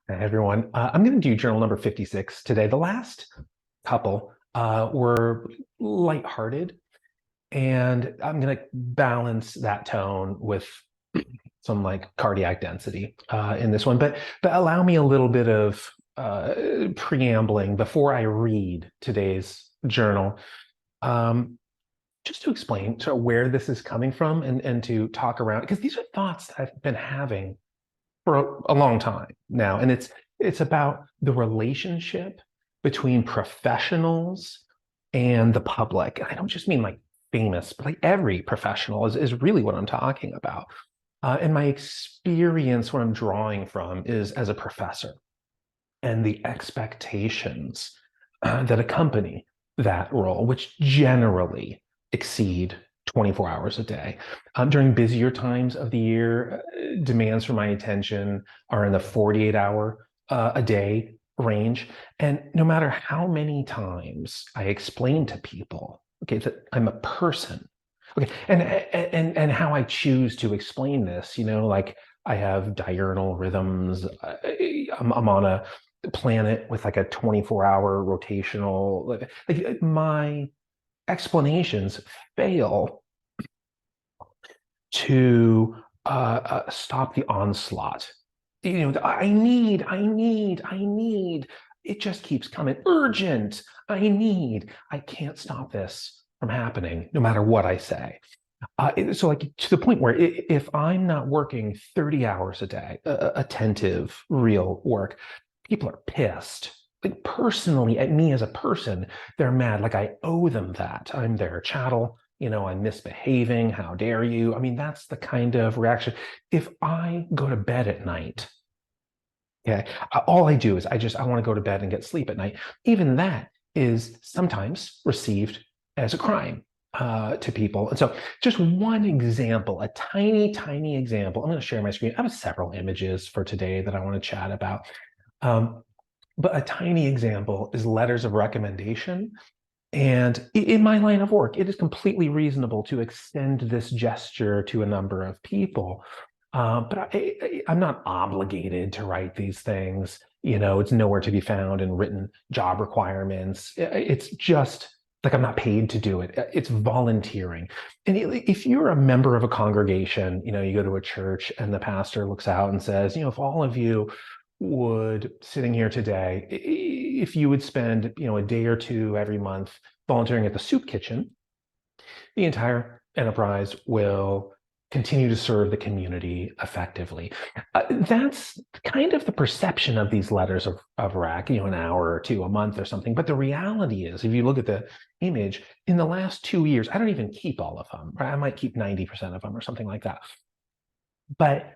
Hey everyone, I'm going to do journal number 56 today. The last couple were lighthearted, and I'm going to balance that tone with some like cardiac density in this one. But allow me a little bit of preambling before I read today's journal, um, just to explain sort of where this is coming from and to talk around because these are thoughts that I've been having for a long time now, and it's about the relationship between professionals and the public. And I don't just mean like famous, but like every professional is really what I'm talking about. And my experience, what I'm drawing from, is as a professor and the expectations that accompany that role, which generally exceed 24 hours a day. During busier times of the year, demands for my attention are in the 48-hour a day range. And no matter how many times I explain to people, okay, that I'm a person, okay, and how I choose to explain this, like I have diurnal rhythms. I'm on a planet with like a 24-hour rotational, like my explanations fail to stop the onslaught. I need. It just keeps coming. Urgent. I can't stop this from happening, no matter what I say. So, like, to the point where if I'm not working 30 hours a day, attentive, real work, people are pissed. Like, personally, at me as a person, they're mad. Like, I owe them that. I'm their chattel. I'm misbehaving. How dare you? I mean, that's the kind of reaction. If I go to bed at night, okay, all I do is I want to go to bed and get sleep at night. Even that is sometimes received as a crime to people. And so, just one example, a tiny, tiny example. I'm going to share my screen. I have several images for today that I want to chat about. Um, but a tiny example is letters of recommendation. And in my line of work, it is completely reasonable to extend this gesture to a number of people. But I'm not obligated to write these things. It's nowhere to be found in written job requirements. It's just like I'm not paid to do it. It's volunteering. And if you're a member of a congregation, you go to a church and the pastor looks out and says, if all of you would sitting here today, if you would spend, a day or two every month volunteering at the soup kitchen, the entire enterprise will continue to serve the community effectively. That's kind of the perception of these letters of rec, an hour or two a month or something. But the reality is, if you look at the image, in the last 2 years, I don't even keep all of them. Right? I might keep 90% of them or something like that. But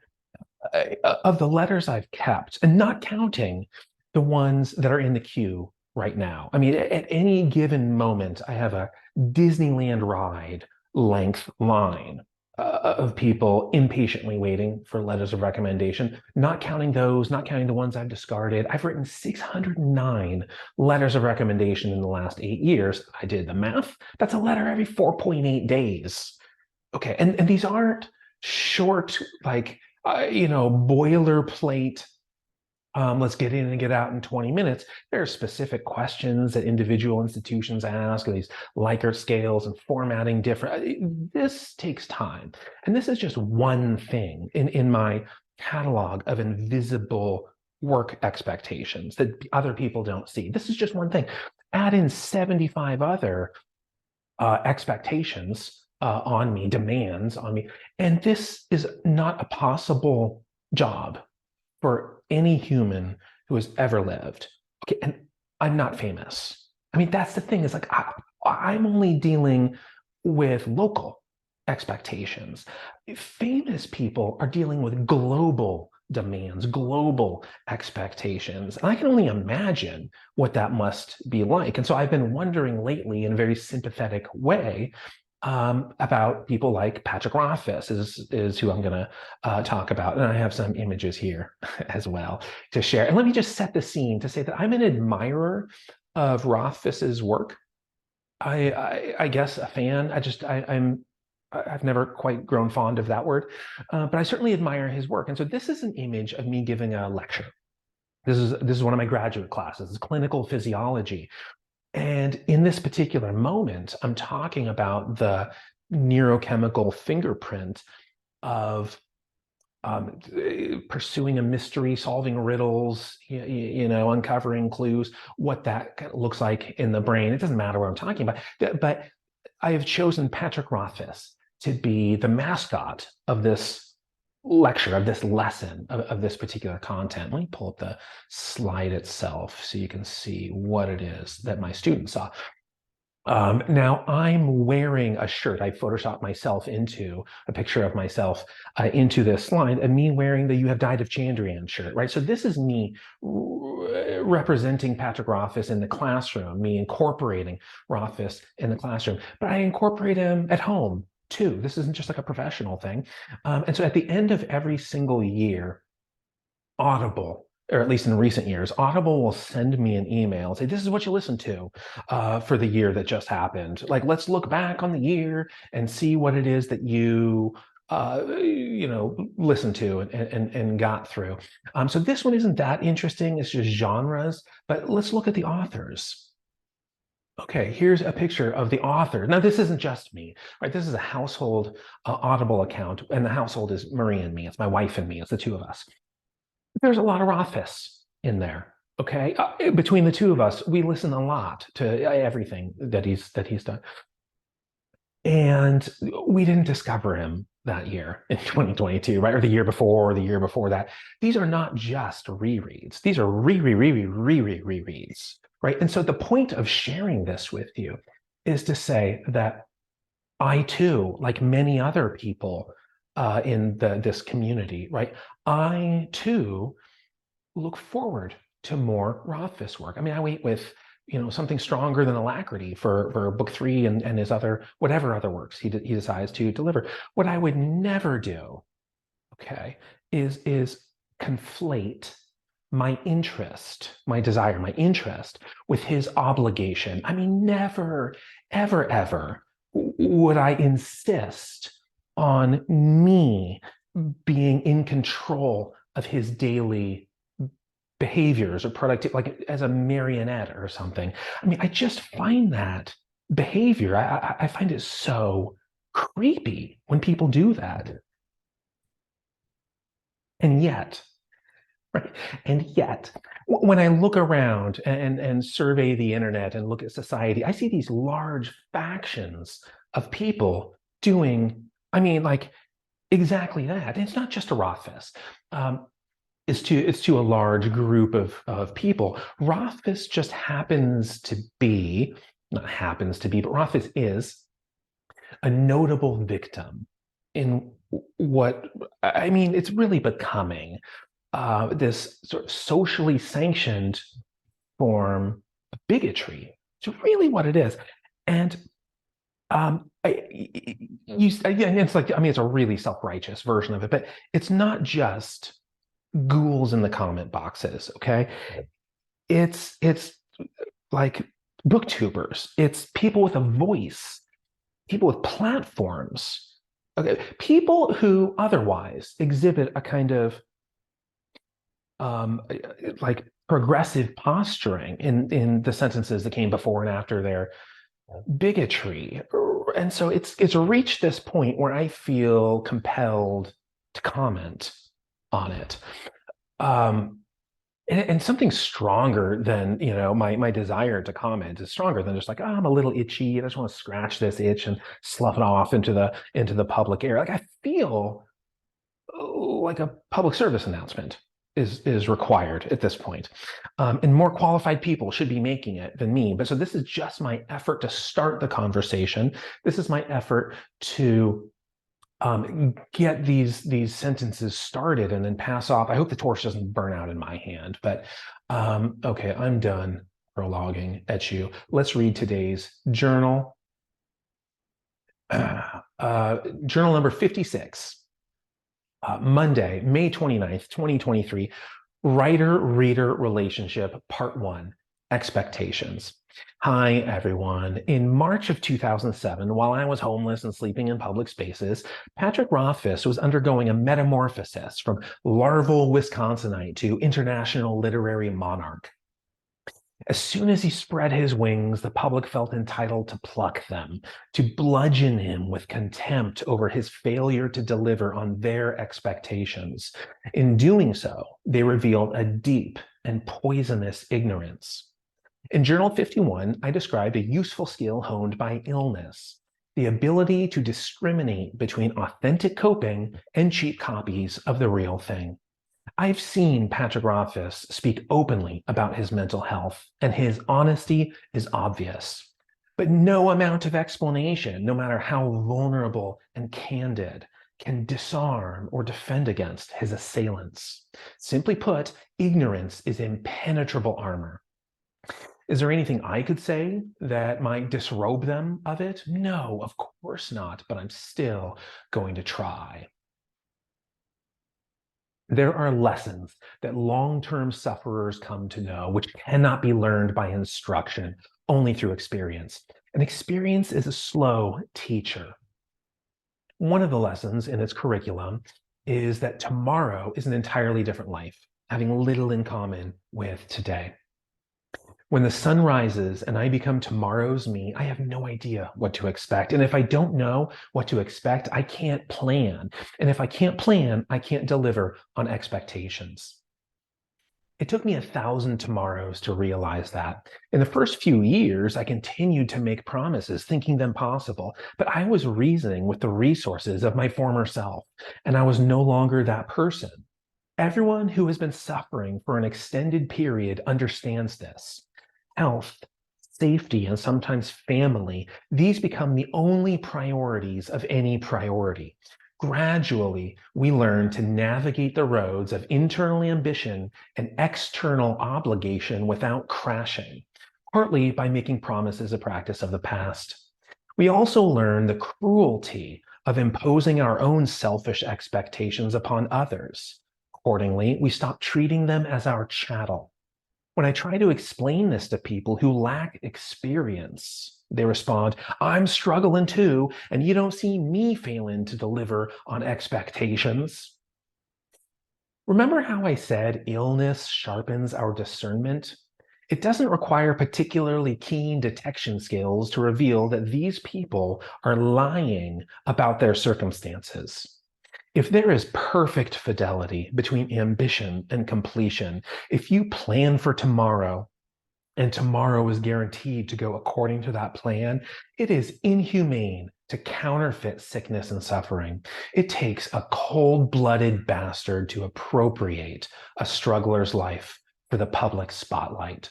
of the letters I've kept, and not counting the ones that are in the queue right now. I mean, at any given moment, I have a Disneyland ride length line of people impatiently waiting for letters of recommendation, not counting those, not counting the ones I've discarded. I've written 609 letters of recommendation in the last 8 years. I did the math. That's a letter every 4.8 days. Okay, and these aren't short, like, boilerplate, let's get in and get out in 20 minutes. There are specific questions that individual institutions ask, these Likert scales and formatting different. This takes time. And this is just one thing in my catalog of invisible work expectations that other people don't see. This is just one thing. Add in 75 other expectations on me, demands on me. And this is not a possible job for any human who has ever lived. Okay, and I'm not famous. I mean, that's the thing, is like I'm only dealing with local expectations. Famous people are dealing with global demands, global expectations. And I can only imagine what that must be like. And so I've been wondering lately, in a very sympathetic way, about people like Patrick Rothfuss is who I'm going to talk about. And I have some images here as well to share. And let me just set the scene to say that I'm an admirer of Rothfuss's work. I guess a fan. I've never quite grown fond of that word, but I certainly admire his work. And so this is an image of me giving a lecture. This is one of my graduate classes. It's clinical physiology. And in this particular moment, I'm talking about the neurochemical fingerprint of pursuing a mystery, solving riddles, uncovering clues, what that looks like in the brain. It doesn't matter what I'm talking about, but I have chosen Patrick Rothfuss to be the mascot of this lecture, of this lesson, of this particular content. Let me pull up the slide itself so you can see what it is that my students saw. Now I'm wearing a shirt. I photoshopped myself into a picture of myself into this slide, and me wearing the "You Have Died of Chandrian" shirt, right? So this is me representing Patrick Rothfuss in the classroom, me incorporating Rothfuss in the classroom, but I incorporate him at home too. This isn't just like a professional thing. And so at the end of every single year, Audible, or at least in recent years, Audible will send me an email and say, "This is what you listened to for the year that just happened. Like, let's look back on the year and see what it is that you listened to and got through." So this one isn't that interesting. It's just genres, but let's look at the authors. Okay, here's a picture of the author. Now, this isn't just me, right? This is a household Audible account, and the household is Marie and me. It's my wife and me. It's the two of us. There's a lot of Rothfuss in there. Okay, between the two of us, we listen a lot to everything that he's done, and we didn't discover him that year in 2022, right, or the year before, or the year before that. These are not just rereads; these are rereads, right? And so the point of sharing this with you is to say that I too, like many other people in this community, right, I too look forward to more Rothfuss work. I mean, I wait with something stronger than alacrity for book 3 and his other whatever other works he decides to deliver. What I would never do, okay, is conflate my interest, my desire, my interest with his obligation. I mean, never, ever, ever would I insist on me being in control of his daily behaviors or productive, like as a marionette or something. I mean, I just find that behavior, I find it so creepy when people do that. And yet, right? And yet, when I look around and survey the internet and look at society, I see these large factions of people doing, I mean, like exactly that. And it's not just a Rothfuss. It's to a large group of people. Rothfuss just happens to be, not happens to be, but Rothfuss is a notable victim in what, I mean, it's really becoming this sort of socially sanctioned form of bigotry. It's really what it is. And it's like, I mean, it's a really self-righteous version of it, but it's not just ghouls in the comment boxes, okay? It's like booktubers. It's people with a voice, people with platforms, okay? People who otherwise exhibit a kind of like progressive posturing in the sentences that came before and after their bigotry. And so it's reached this point where I feel compelled to comment on it. And something stronger than my desire to comment is stronger than just like, oh, I'm a little itchy. I just want to scratch this itch and slough it off into the public air. Like I feel like a public service announcement is required at this point. And more qualified people should be making it than me. But so this is just my effort to start the conversation. This is my effort to get these sentences started and then pass off. I hope the torch doesn't burn out in my hand, but okay, I'm done prologuing at you. Let's read today's journal. Journal number 56. Monday, May 29th, 2023, writer-reader relationship, part 1. Expectations. Hi, everyone. In March of 2007, while I was homeless and sleeping in public spaces, Patrick Rothfuss was undergoing a metamorphosis from larval Wisconsinite to international literary monarch. As soon as he spread his wings, the public felt entitled to pluck them, to bludgeon him with contempt over his failure to deliver on their expectations. In doing so, they revealed a deep and poisonous ignorance. In Journal 51, I described a useful skill honed by illness, the ability to discriminate between authentic coping and cheap copies of the real thing. I've seen Patrick Rothfuss speak openly about his mental health, and his honesty is obvious. But no amount of explanation, no matter how vulnerable and candid, can disarm or defend against his assailants. Simply put, ignorance is impenetrable armor. Is there anything I could say that might disrobe them of it? No, of course not, but I'm still going to try. There are lessons that long-term sufferers come to know, which cannot be learned by instruction, only through experience. And experience is a slow teacher. One of the lessons in its curriculum is that tomorrow is an entirely different life, having little in common with today. When the sun rises and I become tomorrow's me, I have no idea what to expect. And if I don't know what to expect, I can't plan. And if I can't plan, I can't deliver on expectations. It took me 1,000 tomorrows to realize that. In the first few years, I continued to make promises, thinking them possible, but I was reasoning with the resources of my former self, and I was no longer that person. Everyone who has been suffering for an extended period understands this. Health, safety, and sometimes family, these become the only priorities of any priority. Gradually, we learn to navigate the roads of internal ambition and external obligation without crashing, partly by making promises a practice of the past. We also learn the cruelty of imposing our own selfish expectations upon others. Accordingly, we stop treating them as our chattel. When I try to explain this to people who lack experience, they respond, I'm struggling too, and you don't see me failing to deliver on expectations. Remember how I said illness sharpens our discernment? It doesn't require particularly keen detection skills to reveal that these people are lying about their circumstances. If there is perfect fidelity between ambition and completion, if you plan for tomorrow and tomorrow is guaranteed to go according to that plan, it is inhumane to counterfeit sickness and suffering. It takes a cold-blooded bastard to appropriate a struggler's life for the public spotlight.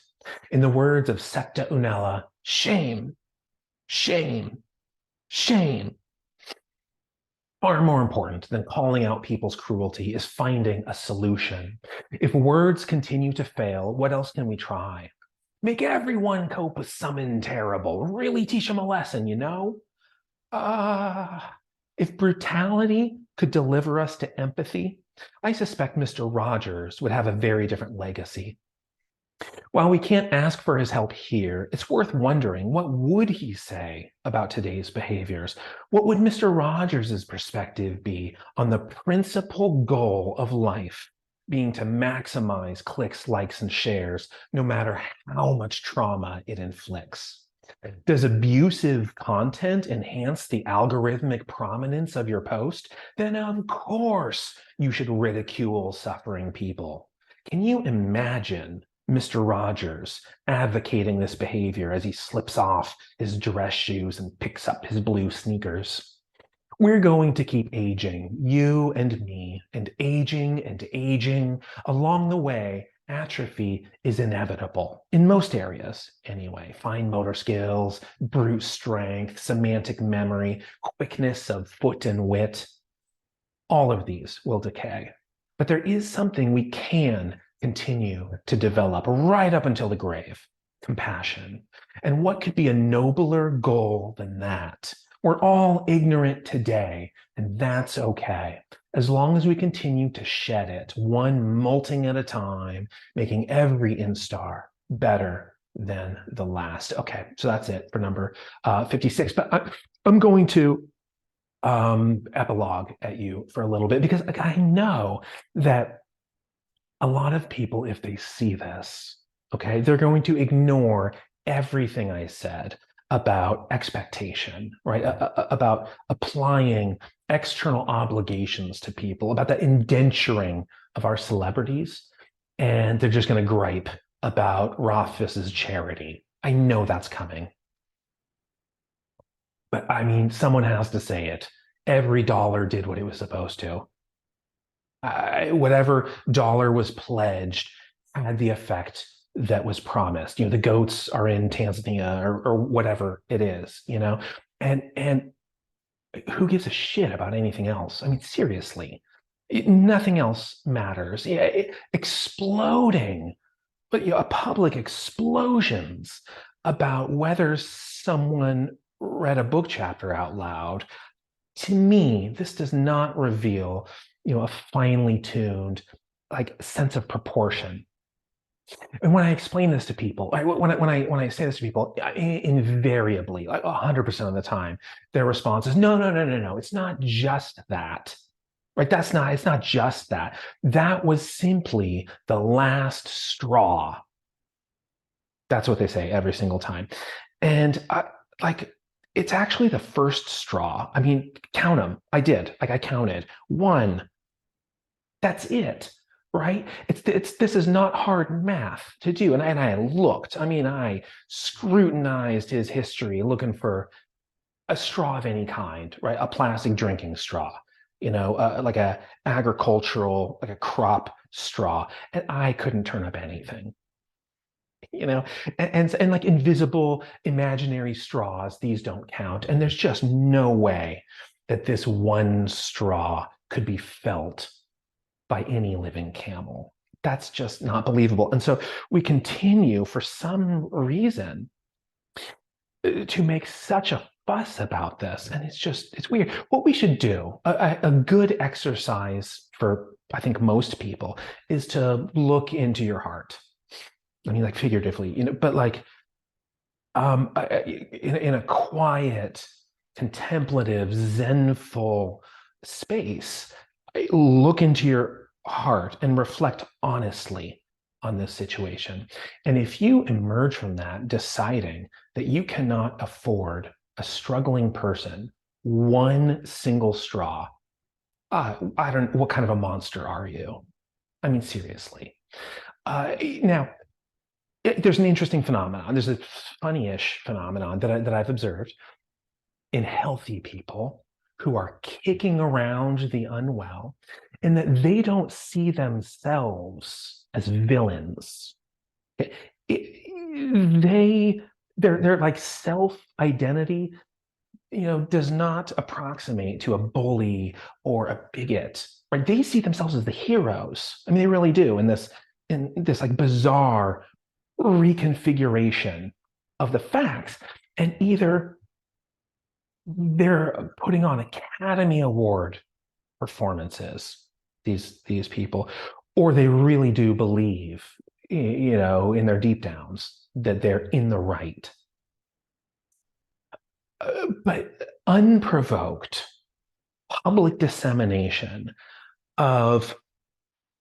In the words of Septa Unella, shame, shame, shame. Far more important than calling out people's cruelty is finding a solution. If words continue to fail, what else can we try? Make everyone cope with something terrible. Really teach them a lesson, you know? If brutality could deliver us to empathy, I suspect Mr. Rogers would have a very different legacy. While we can't ask for his help here, it's worth wondering, what would he say about today's behaviors? What would Mr. Rogers' perspective be on the principal goal of life being to maximize clicks, likes, and shares, no matter how much trauma it inflicts? Does abusive content enhance the algorithmic prominence of your post? Then of course you should ridicule suffering people. Can you imagine Mr. Rogers advocating this behavior as he slips off his dress shoes and picks up his blue sneakers? We're going to keep aging, you and me, and aging. Along the way, atrophy is inevitable, in most areas anyway. Fine motor skills, brute strength, semantic memory, quickness of foot and wit. All of these will decay. But there is something we can continue to develop right up until the grave: compassion. And what could be a nobler goal than that? We're all ignorant today, and that's okay, as long as we continue to shed it, one molting at a time, making every instar better than the last. Okay, so that's it for number 56. But I'm going to epilogue at you for a little bit, because like, I know that a lot of people, if they see this, okay, they're going to ignore everything I said about expectation, right? About applying external obligations to people, about the indenturing of our celebrities. And they're just going to gripe about Rothfuss's charity. I know that's coming. But I mean, someone has to say it. Every dollar did what it was supposed to. Whatever dollar was pledged had the effect that was promised. The goats are in Tanzania, or whatever it is, and who gives a shit about anything else? I mean, seriously, nothing else matters. Yeah, exploding, but a public explosions about whether someone read a book chapter out loud. To me, this does not reveal, a finely tuned, like, sense of proportion. And when I explain this to people, when I say this to people, invariably, like 100% of the time, their response is, no, no, no, no, no. It's not just that. Right? It's not just that. That was simply the last straw. That's what they say every single time. And like, it's actually the first straw. I mean, count them. I did. Like, I counted one. That's it, right? This is not hard math to do. And I looked. I mean, I scrutinized his history, looking for a straw of any kind, right? A plastic drinking straw, like a agricultural, like a crop straw, and I couldn't turn up anything. And like invisible imaginary straws, these don't count. And there's just no way that this one straw could be felt by any living camel. That's just not believable. And so we continue, for some reason, to make such a fuss about this. And it's weird. What we should do, a good exercise for, I think, most people, is to look into your heart. I mean, like, figuratively, but like, in a quiet, contemplative, zenful space, look into your heart and reflect honestly on this situation. And if you emerge from that deciding that you cannot afford a struggling person one single straw, I don't, what kind of a monster are you? I mean, seriously. Now, there's an interesting phenomenon. There's a funny-ish phenomenon that I've observed in healthy people who are kicking around the unwell, in that they don't see themselves as villains. Their like self-identity, does not approximate to a bully or a bigot. Right? They see themselves as the heroes. I mean, they really do, in this like bizarre reconfiguration of the facts. And either they're putting on Academy Award performances, these people, or they really do believe, in their deep downs, that they're in the right. But unprovoked public dissemination of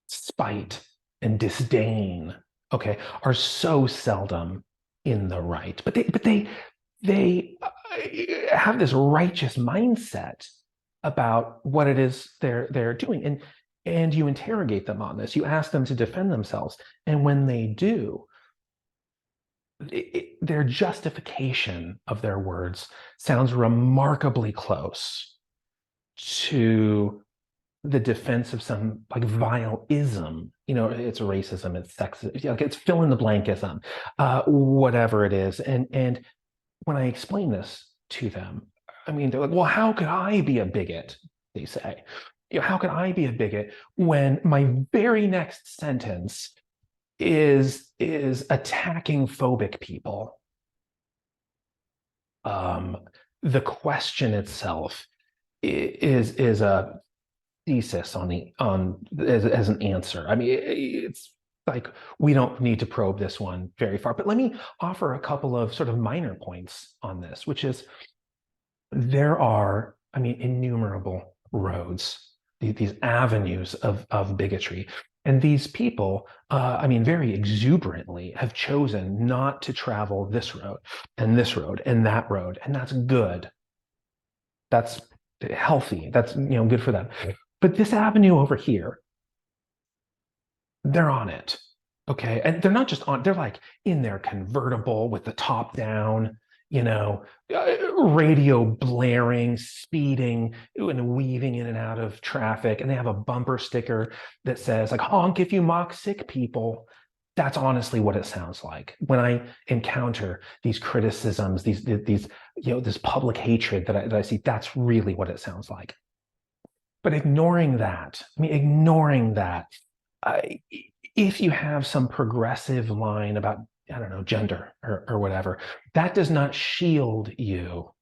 spite and disdain, okay, are so seldom in the right. But they have this righteous mindset about what it is they're doing, and you interrogate them on this. You ask them to defend themselves, and when they do, their justification of their words sounds remarkably close to the defense of some like vile ism. It's racism, it's sexism, like, it's fill in the blankism, whatever it is. And when I explain this to them, I mean, they're like, well, how could I be a bigot? They say, how could I be a bigot when my very next sentence is attacking phobic people? The question itself is a thesis on as an answer. I mean, like we don't need to probe this one very far. But let me offer a couple of sort of minor points on this, which is there are, I mean, innumerable roads, these avenues of bigotry. And these people, I mean, very exuberantly have chosen not to travel this road and this road and that road. And that's good. That's healthy. That's, good for them. But this avenue over here, they're on it. Okay. And they're not just on, they're like in their convertible with the top down, radio blaring, speeding, and weaving in and out of traffic. And they have a bumper sticker that says, like, honk if you mock sick people. That's honestly what it sounds like when I encounter these criticisms, these this public hatred that I see. That's really what it sounds like. But ignoring that, if you have some progressive line about, I don't know, gender or whatever, that does not shield you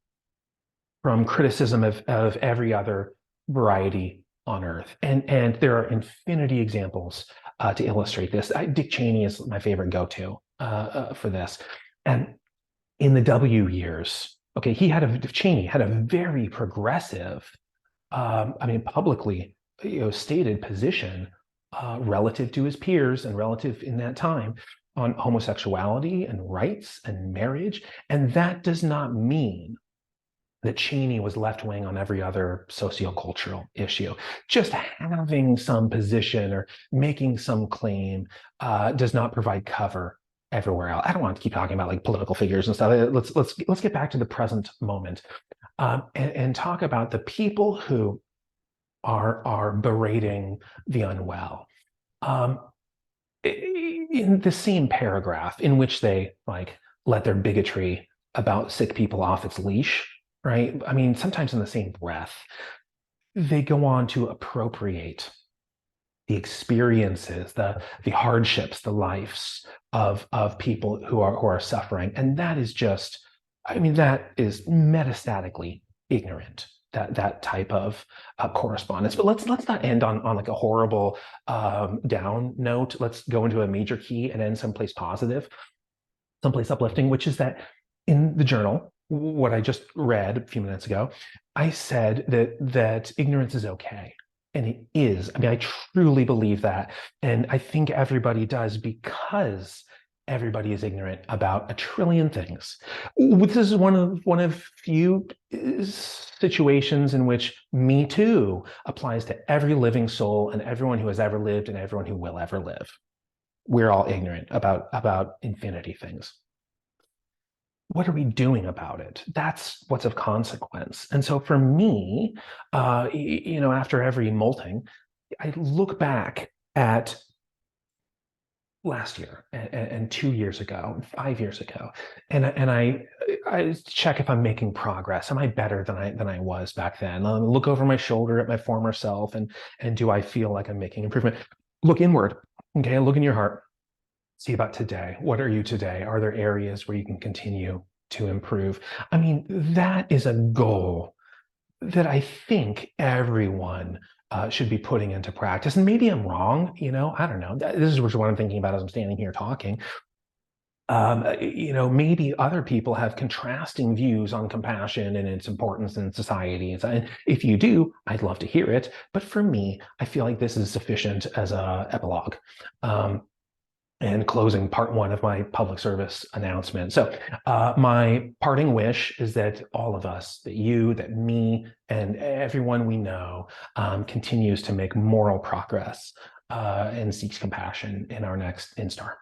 from criticism of every other variety on earth. And there are infinity examples to illustrate this. Dick Cheney is my favorite go-to for this. And in the W years, okay, Cheney had a very progressive, publicly stated position relative to his peers and relative in that time on homosexuality and rights and marriage. And that does not mean that Cheney was left-wing on every other sociocultural issue. Just having some position or making some claim does not provide cover everywhere else. I don't want to keep talking about like political figures and stuff. Let's get back to the present moment and talk about the people who are berating the unwell. In the same paragraph in which they like let their bigotry about sick people off its leash, right? I mean, sometimes in the same breath, they go on to appropriate the experiences, the hardships, the lives of people who are suffering, and that is just, that is metastatically ignorant. That type of correspondence. But let's not end on like a horrible down note. Let's go into a major key and end someplace positive, someplace uplifting, which is that in the journal, what I just read a few minutes ago, I said that ignorance is okay. And it is. I truly believe that. And I think everybody does, because everybody is ignorant about a trillion things. This is one of few situations in which Me Too applies to every living soul and everyone who has ever lived and everyone who will ever live. We're all ignorant about infinity things. What are we doing about it? That's what's of consequence. And so for me, after every molting, I look back at last year and 2 years ago and 5 years ago, and I check if I'm making progress. Am I better than I was back then? Look over my shoulder at my former self, and do I feel like I'm making improvement? Look inward, okay? Look in your heart. See about today. What are you today? Are there areas where you can continue to improve? That is a goal that I think everyone should be putting into practice. And maybe I'm wrong, I don't know. This is what I'm thinking about as I'm standing here talking. Maybe other people have contrasting views on compassion and its importance in society. And if you do, I'd love to hear it. But for me, I feel like this is sufficient as an epilogue. And closing part one of my public service announcement. So my parting wish is that all of us, that you, that me, and everyone we know continues to make moral progress and seeks compassion in our next instar.